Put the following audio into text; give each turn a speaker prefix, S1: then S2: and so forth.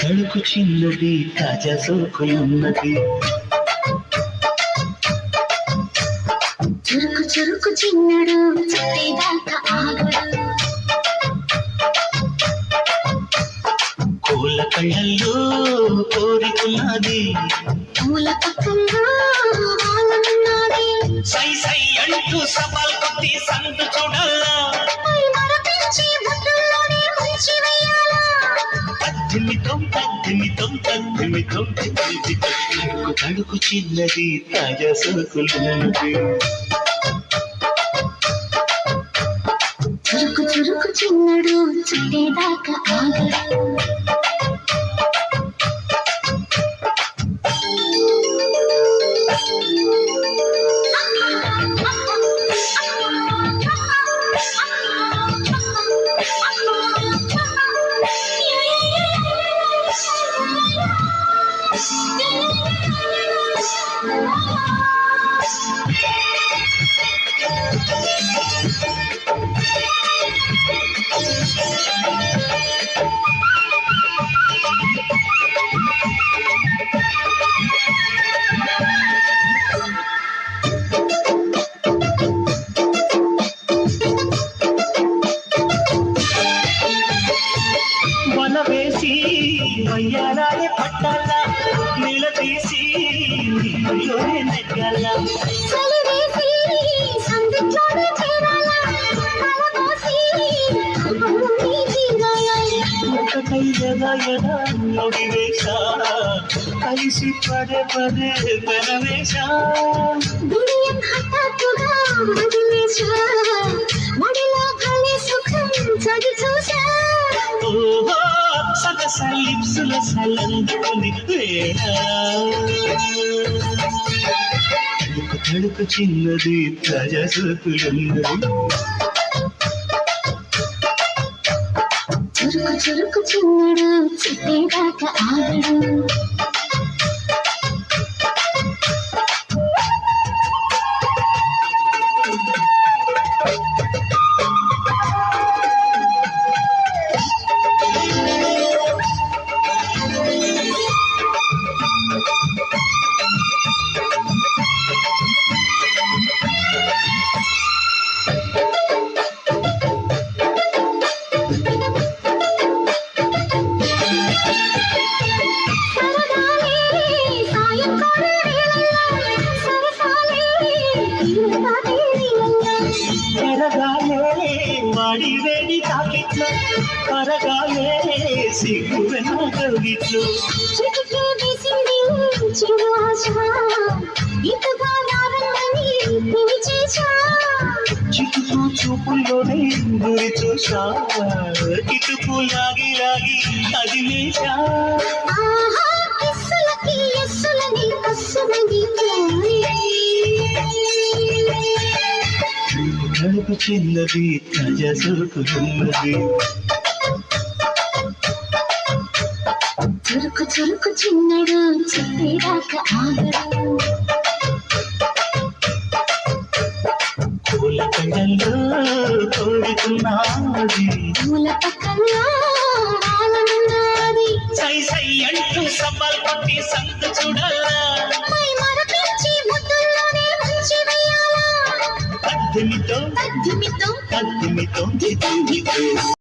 S1: తడుకు చిన్నది తాజా సోకులున్నది
S2: చురుకు చురుకు చిన్నడు చుట్టేదాకా ఆగడు
S1: కోళ్ళ కళ్ళల్లో కోరికున్నది
S2: పూల పక్కల్లో వాళ్ళనున్నది
S1: సై సై అంటూ సవాల్ కొట్టి సందు చూడాలా
S2: మరపించి బుద్ధుల్లోనే ముంచి వేయాలా
S1: తద్దిమితం తడుకు చిన్నది తాజా సోకులున్నది
S2: చురుకు చురుకు చిన్నడు చుట్టేదాకా ఆగడు
S1: వల వేసి వయ్యారాలే పట్టాల నిలదీసి నీలోనే నెగ్గాల
S2: చలివేసి సందిట్లోనే చేరాలా కలబోసి అమ్మని తీరాలి
S1: ఒకటై ఎదా నొడివేశ కలిసి పదే పెనవేశ
S2: దునియం హఠాత్తుగా వదిలేశా మడిలో భలే సుఖం చది చూశా
S1: ఓహో సగస లిప్సుల సలందుకుని తడుకు చిన్నది తాజా సోకులున్నది
S2: చురుకు చురుకు చిన్నడు చుట్టేదాకా ఆగడు
S1: కరగాలే వాడి వేడి తాకిట్లు కరగాలే సిగ్గు వెనకగిట్లు
S2: చిటికే వేసింది చిరు ఆశ ఇంతగా రావాలని పిలిచేశా
S1: చిటుకు చూపుల్లోనే గురి చూసా కిటుకు లాగి అది మేషా
S2: ఆహా కిస్సులకి ఎస్సులని కస్సులని
S1: తడుకు చిన్నది తాజా సోకులున్నది
S2: చురుకు చురుకు చిన్నడు చుట్టేదాకా ఆగడు
S1: పూల కళ్ళల్లో కోరుకున్నది
S2: పూల పక్కల్లో వాళ్ళనున్నది
S1: సై సై అంటూ సవాల్ కొట్టి సందు చూడాలా
S2: మరపించి బుద్ధుల్లోనే ముంచి వేయాలా
S1: తద్దిమితో
S2: తద్దిమితో
S1: తద్దిమితో